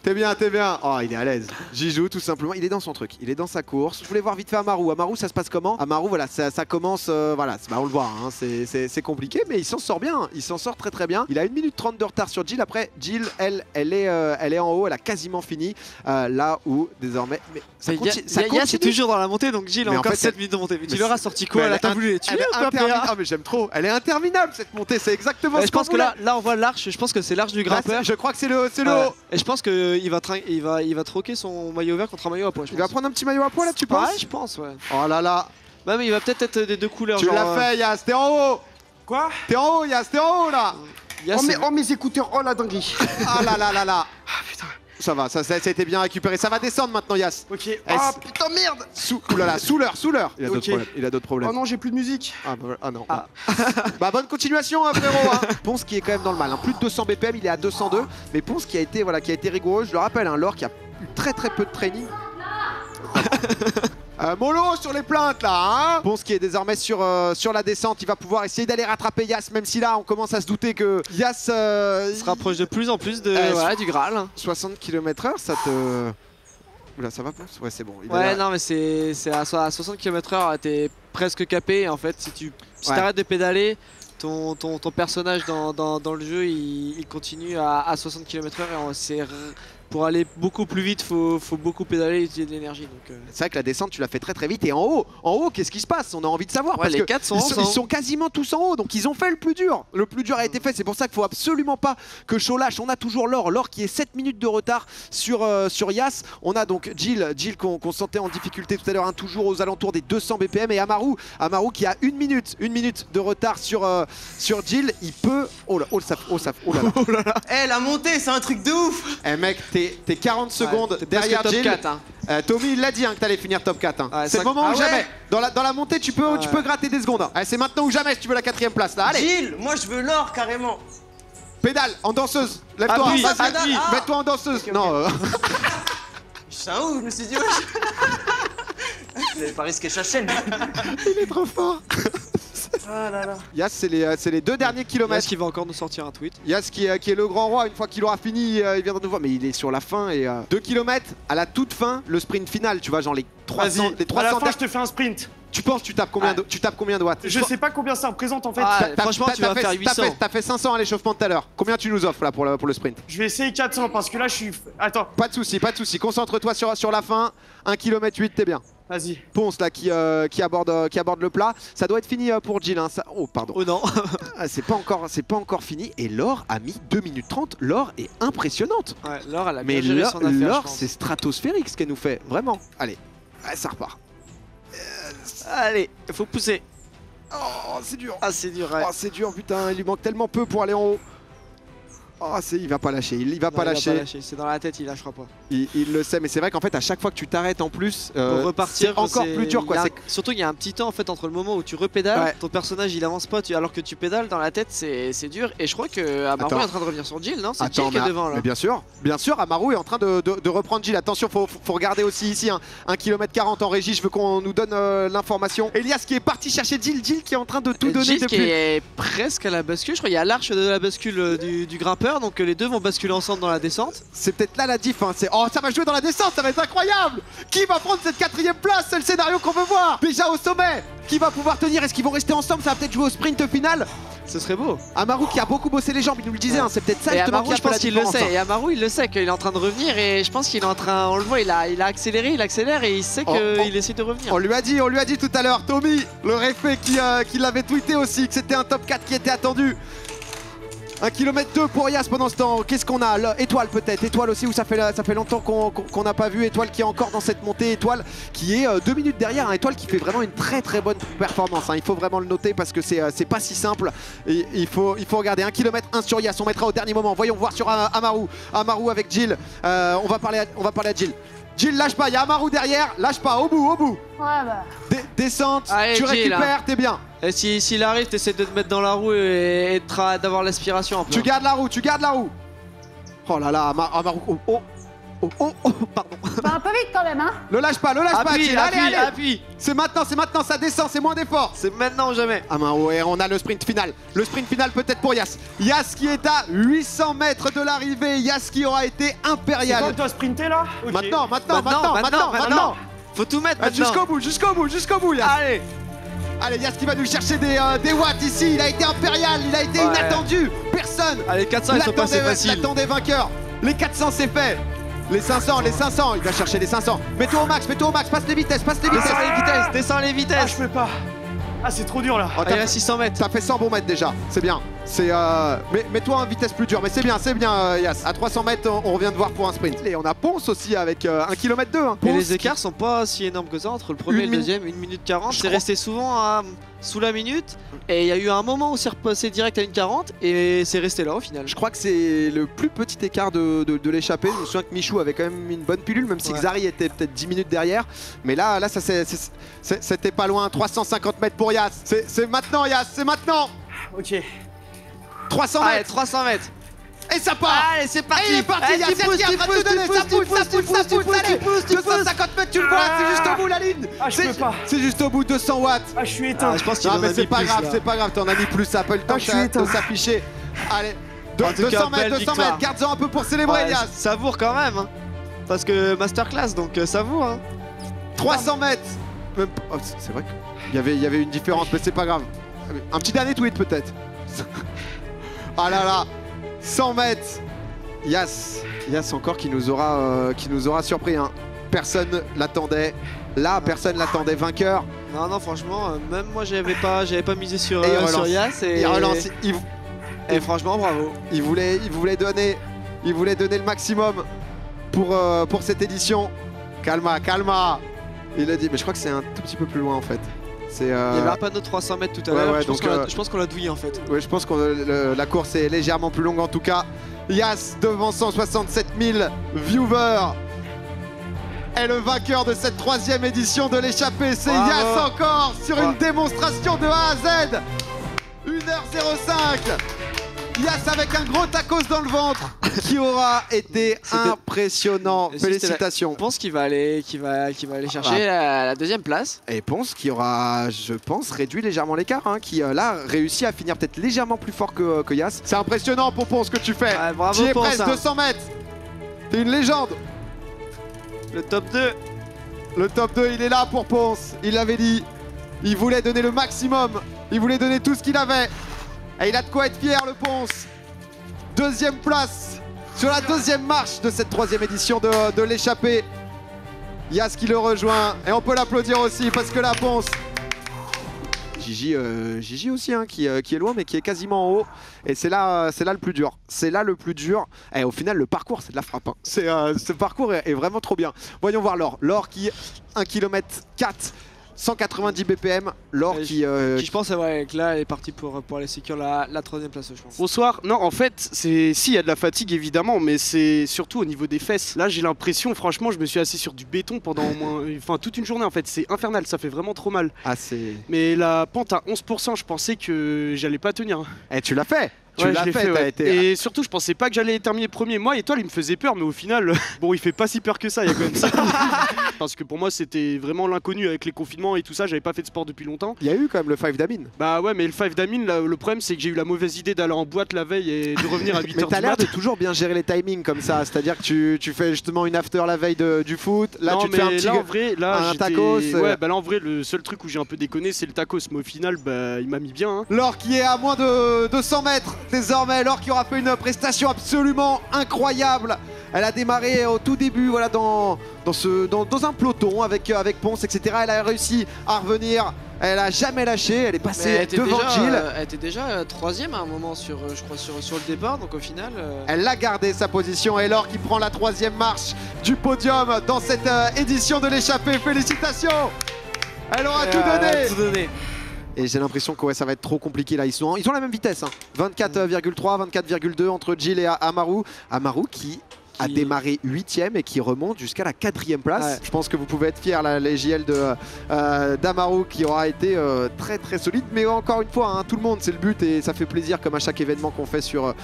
T'es bien. Oh, il est à l'aise. Jijou, tout simplement. Il est dans son truc. Il est dans sa course. Je voulais voir vite fait Amaru. Amaru, ça se passe comment? Amaru, voilà, ça commence. Voilà, bah, on le voit. Hein, c'est compliqué, mais il s'en sort bien. Il s'en sort très bien. Il a 1 minute 30 de retard sur Jill. Après, Jill, elle est en haut. Elle a quasiment fini. Là où, désormais. Mais ça continue. C'est toujours dans la montée, donc Jill a encore 7 minutes de montée. Mais tu leur as sorti quoi? Elle a voulu tuer ou quoi? Ah, mais j'aime trop. Elle est interminable cette montée. C'est exactement ce je pense que là, on voit l'arche. Je pense que c'est l'arche du grimpeur. Je crois que c'est le haut. Et je pense que il va troquer son maillot vert contre un maillot à pois. Il va prendre un petit maillot à pois là, tu penses? Ouais, je pense, ouais. Oh là là. Bah mais il va peut-être être des deux couleurs. Tu l'as fait, Yas, t'es en haut. Quoi? T'es en haut, Yas, t'es en haut là. Oh mes écouteurs, oh la dinguerie. Ah là là là là. Ah putain. Ça va, ça a été bien récupéré. Ça va descendre maintenant, Yas. Ok. Ah putain, merde. Oulala, sous l'heure. Il a d'autres problèmes. Oh non, j'ai plus de musique. Ah non. Ah. Bah bonne continuation, hein, frérot. Hein. Ponce qui est quand même dans le mal. Hein. Plus de 200 BPM, il est à 202. Mais Ponce qui a été rigoureux. Je le rappelle, hein, Laure qui a eu très peu de training. Mollo sur les plaintes là, hein. Ponce qui est désormais sur la descente, il va pouvoir essayer d'aller rattraper Yas, même si là on commence à se douter que Yas se rapproche de plus en plus du Graal. 60 km/h, ça te... Oula, ça va Ponce? Ouais, c'est bon. Non mais c'est à 60 km/h, t'es presque capé en fait. Si t'arrêtes de pédaler, ton personnage dans le jeu il continue à 60 km/h et pour aller beaucoup plus vite, faut beaucoup pédaler et utiliser de l'énergie. C'est vrai que la descente, tu l'as fait très vite. Et en haut, qu'est-ce qui se passe? On a envie de savoir. Parce les que 4 sont ils sont quasiment tous en haut, donc ils ont fait le plus dur. Le plus dur a été fait. C'est pour ça qu'il faut absolument pas que Chaud lâche. On a toujours Laure qui est 7 minutes de retard sur Yas. On a donc Jill qu'on sentait en difficulté tout à l'heure, hein, toujours aux alentours des 200 BPM. Et Amaru qui a 1 minute de retard sur Jill. Il peut... Oh là là. Eh, la montée, c'est un truc de ouf. Eh mec, t'es 40 secondes derrière top Jill. 4, hein. Tommy il l'a dit hein, que t'allais finir top 4. Hein. Ouais, c'est le moment où jamais. Ouais. Dans la montée, tu peux gratter des secondes. Hein. C'est maintenant ou jamais si tu veux la 4ème place là. Allez. Jill, moi je veux l'or carrément. Pédale en danseuse. Lève-toi. Appuie, Vas-y, mets-toi en danseuse. Okay. Non. Je suis un ouf, je me suis dit Vous avez pas risqué sa chaîne. Il est trop fort. Ah là là. Yas, c'est les 2 derniers kilomètres. Yas qui va encore nous sortir un tweet. Yas qui est le grand roi. Une fois qu'il aura fini, il viendra nous voir. Mais il est sur la fin et 2 km à la toute fin, le sprint final. Tu vois, genre les 300. À la fin, je te fais un sprint. Tu penses tu tapes combien de watts? Je sais pas combien ça représente en fait. Franchement, tu vas faire 800. T'as fait 500 à l'échauffement tout à l'heure. Combien tu nous offres là pour le sprint? Je vais essayer 400 parce que là je suis... Attends. Pas de soucis. Concentre-toi sur la fin. 1 km 8, t'es bien. Vas-y. Ponce là qui aborde le plat. Ça doit être fini pour Jill. Hein. Oh pardon. Oh non. C'est pas encore fini. Et Laure a mis 2 minutes 30. Laure est impressionnante. Ouais, Laure elle a bien géré son affaire. Laure c'est stratosphérique ce qu'elle nous fait. Vraiment. Allez. Ça repart. Allez, il faut pousser. Oh c'est dur. Ah c'est dur, ouais. Oh c'est dur putain. Il lui manque tellement peu pour aller en haut. Oh, il va pas lâcher, il va pas lâcher. C'est dans la tête, il lâchera pas. Il le sait, mais c'est vrai qu'en fait, à chaque fois que tu t'arrêtes en plus, pour repartir, c'est encore plus dur. Quoi. Surtout qu'il y a un petit temps en fait entre le moment où tu repédales, ton personnage il avance pas, alors que tu pédales dans la tête, c'est dur. Et je crois que Amaru est en train de revenir sur Jill, non? C'est Jill qui est devant là. Mais bien sûr, Amaru est en train de reprendre Jill. Attention, faut regarder aussi ici, 1 km 40 en régie, je veux qu'on nous donne l'information. Elias qui est parti chercher Jill qui est en train de tout donner Jill depuis. qui est presque à la bascule, je crois qu'il y a l'arche de la bascule du grimpeur. jumper, donc les deux vont basculer ensemble dans la descente. C'est peut-être là la diff, hein. Oh, ça va jouer dans la descente, ça va être incroyable. Qui va prendre cette 4ème place? C'est le scénario qu'on veut voir. Déjà au sommet, qui va pouvoir tenir? Est-ce qu'ils vont rester ensemble? Ça va peut-être jouer au sprint final. Ce serait beau. Amaru qui a beaucoup bossé les jambes, il nous le disait, hein. C'est peut-être ça Et justement Amaru, qui a je fait la pense qu'il le différence, sait. Et Amaru, il le sait qu'il est en train de revenir et je pense qu'il est en train, on le voit, il a accéléré, il accélère et il sait qu'il essaie de revenir. On lui a dit tout à l'heure, Tommy, le réfé qui l'avait tweeté aussi, que c'était un top 4 qui était attendu. 1 km 2 pour Yas pendant ce temps. Qu'est-ce qu'on a? Étoile peut-être, Étoile aussi où ça fait longtemps qu'on n'a pas vu. Étoile qui est encore dans cette montée, Étoile qui est 2 minutes derrière. Étoile qui fait vraiment une très bonne performance, hein. Il faut vraiment le noter parce que c'est pas si simple. Et il faut regarder 1 km 1 sur Yas. On mettra au dernier moment. Voyons voir sur Amaru. Amaru avec Jill. On va parler à Jill. Jill, lâche pas, il y a Amaru derrière, lâche pas, au bout. Ouais, bah. Descente, Allez, tu Jill, récupères, t'es bien. Et s'il arrive, t'essaies de te mettre dans la roue et d'avoir l'aspiration un peu. Tu gardes la roue. Oh là là, Amaru. Oh, pardon. Va un peu vite quand même, hein. Le lâche pas, Jill. Allez. Appuie. C'est maintenant, ça descend, c'est moins d'efforts. C'est maintenant ou jamais. Amaru, et on a le sprint final. Le sprint final peut-être pour Yas. Yas qui est à 800 mètres de l'arrivée. Yas qui aura été C'est impérial. quoi, toi sprinter là? Ok. Maintenant. Faut tout mettre maintenant. Jusqu'au bout, Yas. Allez, Yas qui va nous chercher des watts ici. Il a été impérial, il a été inattendu. Personne. Allez, 400, ils sont passés faciles. L'attendait vainqueur. Les 400, c'est fait. Les 500, il va chercher les 500. Mets-toi au max, passe les vitesses. Descends les vitesses. Ah, je peux pas. Ah, c'est trop dur là. Oh, Il reste 600 mètres. Ça fait 100 bons mètres déjà, c'est bien. Mets-toi en vitesse plus dure, mais c'est bien, Yas. À 300 mètres, on revient de voir pour un sprint. Et on a Ponce aussi avec 1 km 2. Hein. Et les écarts sont pas si énormes que ça entre le premier et le deuxième, 1 minute 40. C'est resté souvent sous la minute. Et il y a eu un moment où c'est repassé direct à 1,40 et c'est resté là au final. Je crois que c'est le plus petit écart de l'échappée. Je me souviens que Michou avait quand même une bonne pilule, même si Xari était peut-être 10 minutes derrière. Mais là ça c'était pas loin. 350 mètres pour Yas. C'est maintenant, Yas, c'est maintenant. Ok. 300 Allez, mètres. 300 mètres. Et ça part. Allez, c'est parti. Et il est parti, Yas, ça pousse, allez. 250 mètres, tu le vois, c'est juste au bout la ligne. Ah, je peux pas. C'est juste au bout, 200 watts. Ah, je suis éteint. Je pense qu'il Non en mais a c'est mis pas plus, grave, là. t'en as mis plus, ça a pas eu le temps je suis éteint. de s'afficher. Allez, En tout cas, 200 belle mètres, victoire. garde-en un peu pour célébrer, Ouais, Yas. savoure quand même. Hein. Parce que masterclass, donc savoure. Hein. 300 mètres. Oh, c'est vrai qu'il y avait une différence, mais c'est pas grave. Un petit dernier tweet peut-être. Ah là là, 100 mètres. Yas encore qui nous aura surpris. Hein. Personne l'attendait. Là, personne l'attendait vainqueur. Non, franchement, même moi j'avais pas misé sur Yas Il relance. Et franchement, bravo. Il voulait donner le maximum pour cette édition. Calma. Il a dit, mais je crois que c'est un tout petit peu plus loin en fait. Il y avait un panneau de 300 mètres tout à l'heure. Je pense qu'on l'a douillé en fait. Ouais, je pense que la course est légèrement plus longue en tout cas. Yas devant 167 000 viewers est le vainqueur de cette 3e édition de l'échappée. C'est Yas encore sur une démonstration de A à Z. 1h05. Yas avec un gros tacos dans le ventre qui aura été impressionnant. Félicitations. Ponce qui va aller chercher la 2e place. Et Ponce qui aura, je pense, réduit légèrement l'écart, hein, qui là réussit à finir peut-être légèrement plus fort que Yas. C'est impressionnant pour Ponce ce que tu fais. Ouais, bravo, tu es Ponce, presque 200 mètres. T'es une légende. Le top 2. Le top 2, il est là pour Ponce. Il l'avait dit. Il voulait donner le maximum. Il voulait donner tout ce qu'il avait. Et il a de quoi être fier, le Ponce. 2e place sur la 2e marche de cette 3e édition de l'échappée. Yas qui le rejoint. Et on peut l'applaudir aussi parce que la Ponce. Gigi aussi, hein, qui est loin mais qui est quasiment en haut. Et c'est là le plus dur. C'est là le plus dur. Et au final, le parcours, c'est de la frappe. Hein. Ce parcours est vraiment trop bien. Voyons voir Laure. Laure qui 1 km 4. 190 BPM, Laure qui je pense que là elle est partie pour aller sécure la 3e place, je pense. Bonsoir. Non, en fait, il y a de la fatigue évidemment, mais c'est surtout au niveau des fesses. Là, j'ai l'impression, franchement, je me suis assis sur du béton pendant au moins, toute une journée en fait. C'est infernal, ça fait vraiment trop mal. Ah, c'est... Mais la pente à 11%, je pensais que j'allais pas tenir. Eh, tu l'as fait. Tu l'as je l'ai fait, t'as ouais. été. Et surtout, je pensais pas que j'allais terminer premier. Moi, Étoile, il me faisait peur, mais au final, bon, il fait pas si peur que ça, il y a quand même ça. Parce que pour moi, c'était vraiment l'inconnu avec les confinements et tout ça. J'avais pas fait de sport depuis longtemps. Il y a eu quand même le 5 d'Amin. Bah ouais, mais le 5 d'Amin, le problème, c'est que j'ai eu la mauvaise idée d'aller en boîte la veille et de revenir à 8h Mais du t'as l'air mat. de toujours bien gérer les timings comme ça. C'est-à-dire que tu fais justement une after la veille du foot. Là, non, tu te fais un mais petit. là, en vrai, là, un j'étais- tacos, Ouais, bah là, en vrai, le seul truc où j'ai un peu déconné, c'est le tacos. Mais au final, bah, il m'a mis bien. Hein. Laure qui est à moins de 200 mètres désormais. Laure qui aura fait une prestation absolument incroyable. Elle a démarré au tout début voilà, dans un peloton avec Ponce, etc. Elle a réussi à revenir. Elle a jamais lâché. Elle est Mais passée devant Jill. elle était déjà troisième à un moment sur, je crois, sur le départ, donc au final. Elle a gardé sa position et Laure qui prend la 3e marche du podium dans cette édition de l'échappée. Félicitations! Elle aura tout donné! Tout donné. Et j'ai l'impression que ouais, ça va être trop compliqué là. Ils ont la même vitesse. Hein. 24,3, 24,2 entre Jill et Amaru. Amaru qui a démarré 8e et qui remonte jusqu'à la 4e place. Ouais. Je pense que vous pouvez être fiers, là, les JL d'Amaru qui aura été très très solide. Mais encore une fois, hein, tout le monde, c'est le but et ça fait plaisir comme à chaque événement qu'on fait sur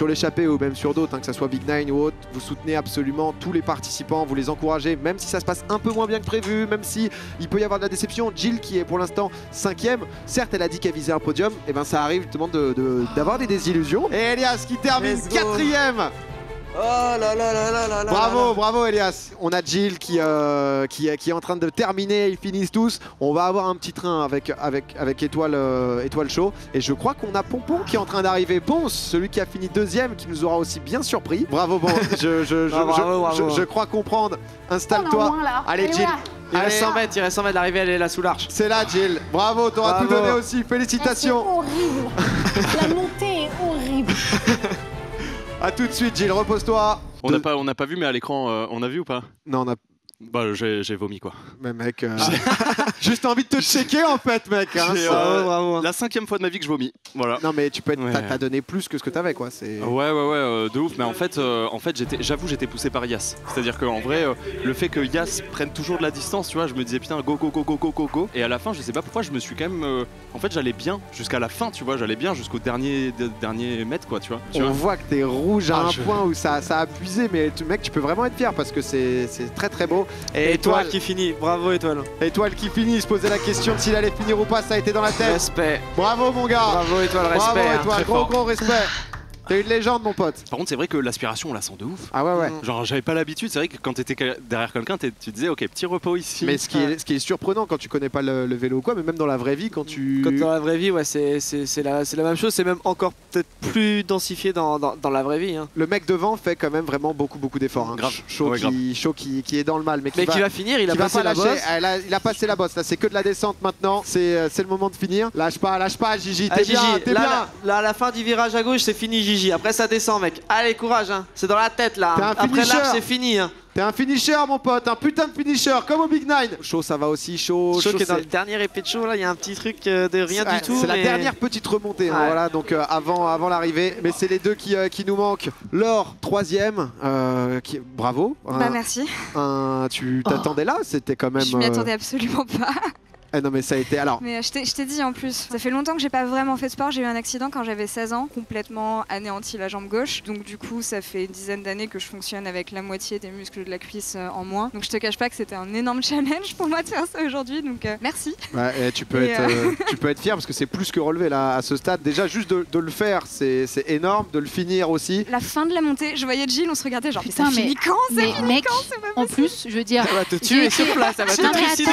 l'échappée ou même sur d'autres, hein, que ce soit Big Nine ou autre. Vous soutenez absolument tous les participants, vous les encouragez, même si ça se passe un peu moins bien que prévu, même si il peut y avoir de la déception. Jill qui est pour l'instant 5e, certes elle a dit qu'elle visait un podium, et ben ça arrive justement d'avoir des désillusions. Et Elias qui termine Let's go. 4e. Oh là là là là là là. Bravo, bravo Elias. On a Jill qui est en train de terminer, ils finissent tous. On va avoir un petit train avec Étoile Show. Et je crois qu'on a Pompon qui est en train d'arriver. Ponce, celui qui a fini 2e, qui nous aura aussi bien surpris. Bravo, bon, je crois comprendre. On Installe-toi. en moins, là. Allez Et Jill. voilà. Il reste Allez. 100 mètres, il reste 100 mètres, l'arrivée elle est là sous l'arche. C'est là Jill. Bravo, t'auras tout Bravo. donné aussi. C'est Félicitations. horrible. La montée est horrible. À tout de suite Jill, repose-toi. On n'a pas vu, mais à l'écran, on a vu ou pas? Non, on a. Bah, j'ai vomi quoi. Mais mec, juste envie de te checker en fait, mec. Hein, J'ai, ça- Bravo. La 5e fois de ma vie que je vomis. Voilà. Non mais tu peux être, Ouais. t'as donné plus que ce que t'avais quoi. C'est. Ouais, de ouf. Mais en fait j'étais poussé par Yas. C'est-à-dire qu'en vrai, le fait que Yas prenne toujours de la distance, tu vois, je me disais putain, go. Et à la fin, je sais pas pourquoi, je me suis quand même. En fait, j'allais bien jusqu'à la fin, tu vois, j'allais bien jusqu'au dernier mètre, quoi, tu vois. On voit que t'es rouge à Ah, un je- point où ça a puisé, mais mec, tu peux vraiment être fier parce que c'est très très beau. Et Étoile qui finit, bravo Étoile. Étoile qui finit, il se posait la question de s'il allait finir ou pas, ça a été dans la tête. Respect. Bravo mon gars. Bravo Étoile, Bravo respect. hein. Étoile, très fort. gros respect. T'es une légende mon pote. Par contre, c'est vrai que l'aspiration, on la sent de ouf. Ah ouais. Genre, j'avais pas l'habitude. C'est vrai que quand t'étais derrière quelqu'un, tu disais, ok, petit repos ici. Mais ce qui est surprenant quand tu connais pas le vélo ou quoi, mais même dans la vraie vie, quand tu. Quand dans la vraie vie, ouais, c'est la même chose, c'est même encore peut-être plus densifié dans la vraie vie. Hein. Le mec devant fait quand même vraiment beaucoup d'efforts. Hein. Grave. Chaud, Ouais, qui est dans le mal, mais Mais qui va finir, il a qui va passé pas la lâcher. bosse. Il a passé la bosse. Là, c'est que de la descente maintenant. C'est le moment de finir. Lâche pas, Gigi. Ah, T'es Gigi, bien, t'es bien. là, à la fin du virage à gauche, c'est fini Gigi. Après, ça descend, mec. Allez, courage, hein. C'est dans la tête là. T'es un Après finisher. l'arche, c'est fini. Hein. T'es un finisher, mon pote. Un putain de finisher, comme au Big Nine. Chaud, ça va aussi. Chaud, Chaud qui est dans c'est- le dernier épée de chaud, là, il y a un petit truc de rien Ouais, du tout. C'est la mais- dernière petite remontée, hein, Ouais. voilà, donc avant l'arrivée. Mais c'est les deux qui nous manquent. Laure, 3e. Bravo. Bah merci. Tu t'attendais là? C'était quand même. Je m'y attendais absolument pas. Non, mais ça a été. Alors, Mais je t'ai dit en plus, ça fait longtemps que j'ai pas vraiment fait de sport. J'ai eu un accident quand j'avais 16 ans, complètement anéanti la jambe gauche. Donc du coup, ça fait une dizaine d'années que je fonctionne avec la moitié des muscles de la cuisse en moins. Donc je te cache pas que c'était un énorme challenge pour moi de faire ça aujourd'hui. Donc merci. ouais, et tu peux être fier parce que c'est plus que relevé là à ce stade. Déjà, juste de le faire, c'est énorme. De le finir aussi. La fin de la montée, je voyais Jill, on se regardait genre Putain, ça finit quand ça Mais finit mec, quand c'est pas en possible. plus, je veux dire, Elle va te tuer sur place, elle va te Non, mais trucider.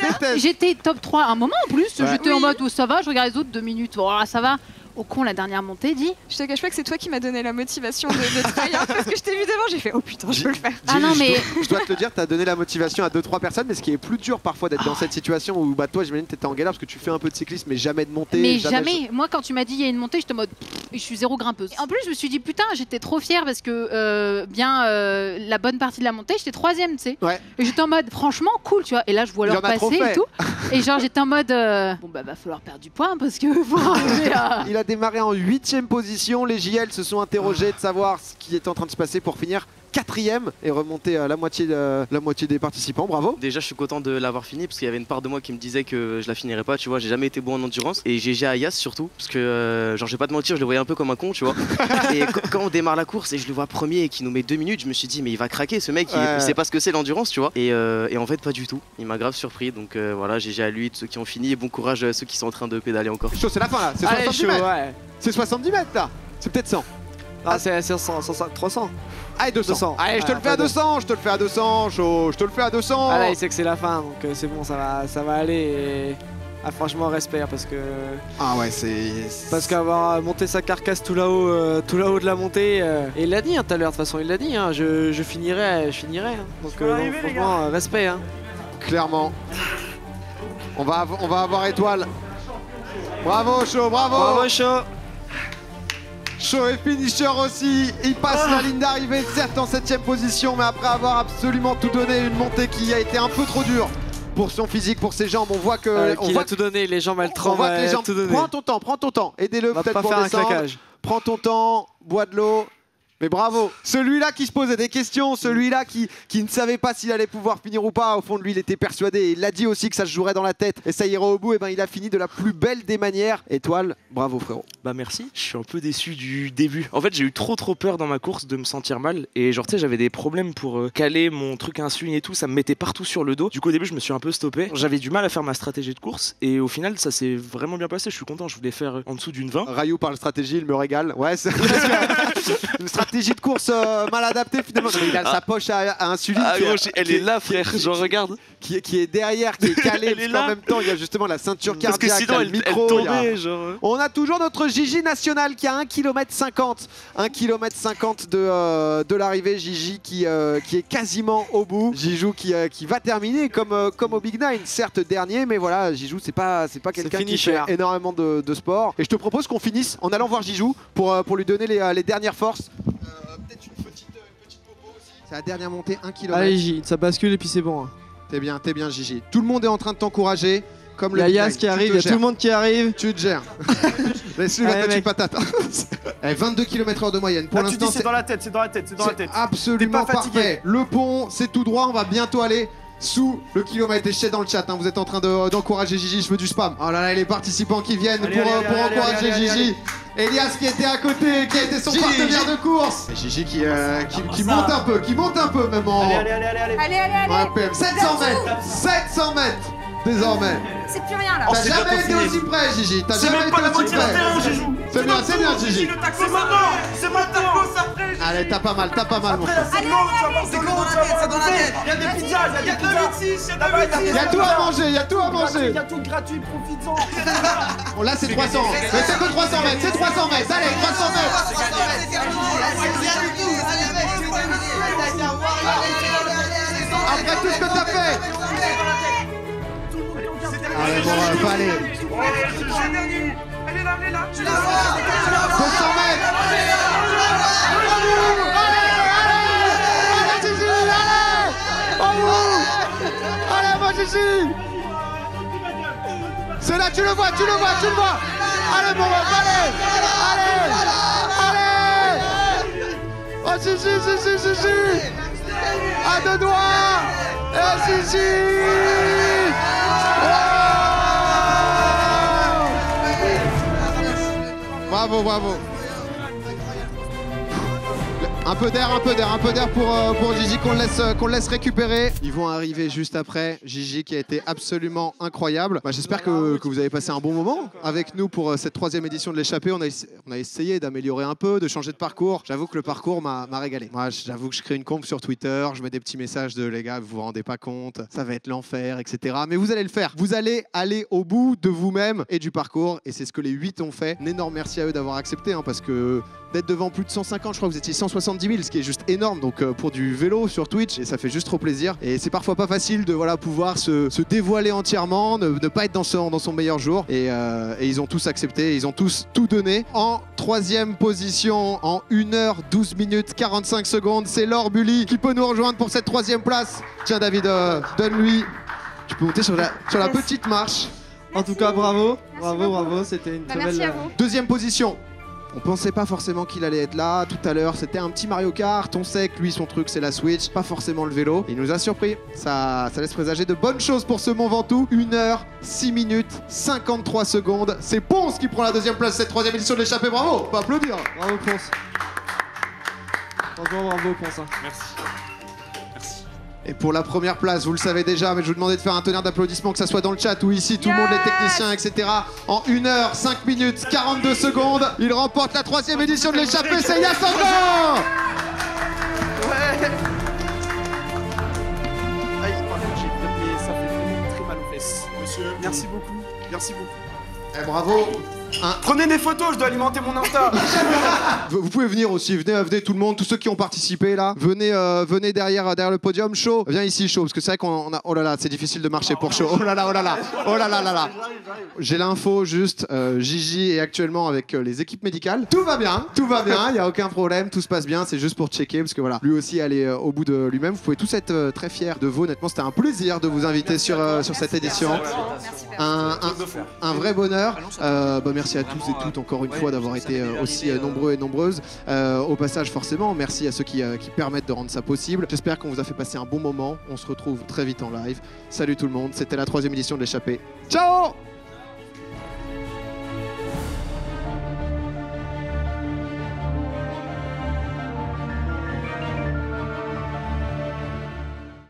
attends, j'étais top 3 à un moment en plus. Ouais. J'étais en Oui. mode, oh, ça va, je regarde les autres 2 minutes. Oh, ça va. Au con, la dernière montée, dit. Je te cache pas que c'est toi qui m'as donné la motivation de travailler parce que je t'ai vu devant, j'ai fait oh putain, je peux le faire. Ah non, mais Je dois te le dire, t'as donné la motivation à 2-3 personnes, mais ce qui est plus dur parfois d'être dans cette situation où bah toi j'imagine t'étais en galère parce que tu fais un peu de cyclisme mais jamais de montée. Mais jamais, moi quand tu m'as dit il y a une montée, j'étais en mode je suis zéro grimpeuse. En plus, je me suis dit putain, j'étais trop fière parce que la bonne partie de la montée, j'étais 3e, tu sais. Ouais. Et j'étais en mode franchement cool, tu vois. Et là, je vois Il leur en a trop passer fait. et tout. Et genre, j'étais en mode bon bah va falloir perdre du poids parce que faut arriver à. Il a démarré en 8e position, les JL se sont interrogés de savoir ce qui était en train de se passer pour finir 4e et remonter à la moitié des participants. Bravo. Déjà, je suis content de l'avoir fini parce qu'il y avait une part de moi qui me disait que je la finirais pas, tu vois. J'ai jamais été bon en endurance et GG à Yas surtout parce que, genre, je vais pas te mentir, je le voyais un peu comme un con, tu vois. Et quand on démarre la course et je le vois premier et qu'il nous met 2 minutes, je me suis dit, mais il va craquer ce mec, il sait pas ce que c'est l'endurance, tu vois. Et en fait, pas du tout. Il m'a grave surpris, donc voilà, GG à lui, ceux qui ont fini et bon courage à ceux qui sont en train de pédaler encore. Chaud, c'est la fin là, c'est 70 mètres. C'est 70 mètres là, c'est peut-être 100. Ah, c'est 100, 300. Allez, 200. Allez, je te le fais à 200, je te le fais à 200, chaud, je te le fais à 200. Ah là, il sait que c'est la fin, donc c'est bon, ça va aller. Et... Ah, franchement, respect, parce que. Ah ouais, c'est. Parce qu'avoir monté sa carcasse tout là-haut de la montée. Et il l'a dit tout à l'heure, de toute façon, il l'a dit, hein, je finirai. Hein. Donc, franchement, respect. Hein. Clairement. On va avoir étoile. Bravo, chaud, bravo. Bravo, chaud. Chaud et finisher aussi, il passe la ligne d'arrivée, certes en 7ème position, mais après avoir absolument tout donné, une montée qui a été un peu trop dure pour son physique, pour ses jambes. On voit que... il a tout donné, les jambes elles tremblent. On voit que les jambes... Prends ton temps, aidez-le peut-être pour descendre. Prends ton temps, bois de l'eau. Mais bravo, celui-là qui se posait des questions, celui-là qui ne savait pas s'il allait pouvoir finir ou pas, au fond de lui il était persuadé, il l'a dit aussi que ça se jouerait dans la tête et ça irait au bout, et ben il a fini de la plus belle des manières. Étoile, bravo frérot. Bah merci, je suis un peu déçu du début. En fait j'ai eu trop peur dans ma course de me sentir mal et genre tu sais j'avais des problèmes pour caler mon truc à insuline et tout, ça me mettait partout sur le dos. Du coup au début je me suis un peu stoppé, j'avais du mal à faire ma stratégie de course et au final ça s'est vraiment bien passé, je suis content, je voulais faire en dessous d'une 20. Rayou parle stratégie, il me régale, ouais c'est une stratégie de course mal adaptée finalement. Il a sa poche à insuline. Ah gros, elle est là frère, j'en regarde. Qui est derrière, qui est calée, parce qu'en même temps il y a justement la ceinture cardiaque, parce que sinon le micro, elle tombait, genre... On a toujours notre Gigi national qui a 1,50 km. 1,50 km de l'arrivée, Gigi qui est quasiment au bout. Gijou qui va terminer comme au Big Nine, certes dernier, mais voilà, Gijou c'est pas quelqu'un qui fait énormément de sport. Et je te propose qu'on finisse en allant voir Gijou pour lui donner les dernières forces. Peut-être une petite popo aussi. C'est la dernière montée, 1 km. Allez Gigi, ça bascule et puis c'est bon. Hein. T'es bien Gigi. Tout le monde est en train de t'encourager. Comme il y a Yas qui arrive, il y a tout le monde qui arrive. Tu te gères. Laisse-lui la tête une patate. 22 km/h de moyenne. Pour l'instant, c'est dans la tête, c'est dans la tête. Absolument parfait. Le pont, c'est tout droit. On va bientôt aller sous le kilomètre. Et je sais dans le chat, hein, vous êtes en train d'encourager Gigi. Je veux du spam. Oh là là, les participants qui viennent pour encourager Gigi. Elias qui était à côté, qui a été son partenaire de course. Et Gigi qui monte un peu même en... Allez. PM. 700 mètres. 700 mètres désormais. C'est plus rien là. T'as jamais été aussi près, Gigi. T'as jamais été aussi près. C'est bien, Gigi. C'est maintenant. Allez, t'as pas mal, mon frère. Allez. C'est dans la tête. Il y a des pizzas, il y a de Il y a tout à manger, il y a tout à manger. Il y a tout gratuit, profites-en. Bon, là, c'est 300. Mais c'est que 300 mètres, c'est 300 mètres. Allez, 300 mètres. Après tout ce que t'as fait. Allez, bon, allez. Elle est là. 200 mètres. Allez, Gigi, allez, mon Gigi. C'est là, tu le vois. Allez, mon ref, allez. Oh, Gigi. À deux doigts. Et Gigi. Bravo. Un peu d'air pour Gigi qu'on laisse récupérer. Ils vont arriver juste après. Gigi qui a été absolument incroyable. J'espère que vous avez passé un bon moment avec nous pour cette 3e édition de l'échappée. On a essayé d'améliorer un peu, de changer de parcours. J'avoue que le parcours m'a régalé. Moi, j'avoue que je crée une conf sur Twitter. Je mets des petits messages de les gars, vous vous rendez pas compte, ça va être l'enfer, etc. Mais vous allez le faire. Vous allez aller au bout de vous-même et du parcours. Et c'est ce que les 8 ont fait. Un énorme merci à eux d'avoir accepté, hein, parce que d'être devant plus de 150, je crois que vous étiez 170 000, ce qui est juste énorme, donc pour du vélo sur Twitch, et ça fait juste trop plaisir. Et c'est parfois pas facile de pouvoir se dévoiler entièrement, ne pas être dans son meilleur jour. Et ils ont tous accepté, ils ont tous tout donné. En 3e position, en 1h12 minutes 45 secondes, c'est Laure Bully qui peut nous rejoindre pour cette 3e place. Tiens David, donne-lui. Tu peux monter sur la petite marche. En tout cas, bravo, c'était une très belle... 2e position. On pensait pas forcément qu'il allait être là. Tout à l'heure, c'était un petit Mario Kart. On sait que lui, son truc, c'est la Switch, pas forcément le vélo. Il nous a surpris. Ça laisse présager de bonnes choses pour ce Mont Ventoux. 1 h 6 minutes 53 secondes. C'est Ponce qui prend la deuxième place de cette troisième édition de l'échappée. Bravo, on peut applaudir. Bravo Ponce. Franchement, bravo Ponce. Merci. Et pour la première place, vous le savez déjà, mais je vous demandais de faire un tonnerre d'applaudissements, que ça soit dans le chat ou ici, tout le monde, les techniciens, etc. En 1 h 5 minutes 42 secondes, il remporte la troisième édition de l'échappée, c'est Yass encore. Ouais. Aïe, par contre, j'ai tapé, ça fait très mal aux fesses. Monsieur, merci beaucoup. Merci beaucoup. Eh, bravo. Prenez des photos, je dois alimenter mon Insta. Vous pouvez venir aussi, venez tout le monde, tous ceux qui ont participé là, venez derrière le podium. Chaud, viens ici Chaud, parce que c'est vrai qu'on a... Oh là là, c'est difficile de marcher pour Chaud. Oh là là, oh là là, oh là là là là. J'ai l'info juste, Gigi est actuellement avec les équipes médicales. Tout va bien, il n'y a aucun problème, tout se passe bien, c'est juste pour checker, parce que voilà, lui aussi aller au bout de lui-même. Vous pouvez tous être très fiers de vous, honnêtement c'était un plaisir de vous inviter sur cette édition. Un vrai bonheur. Merci à tous et toutes encore une fois d'avoir été aussi nombreux et nombreuses. Au passage forcément, merci à ceux qui permettent de rendre ça possible. J'espère qu'on vous a fait passer un bon moment. On se retrouve très vite en live. Salut tout le monde, c'était la troisième édition de l'échappée. Ciao!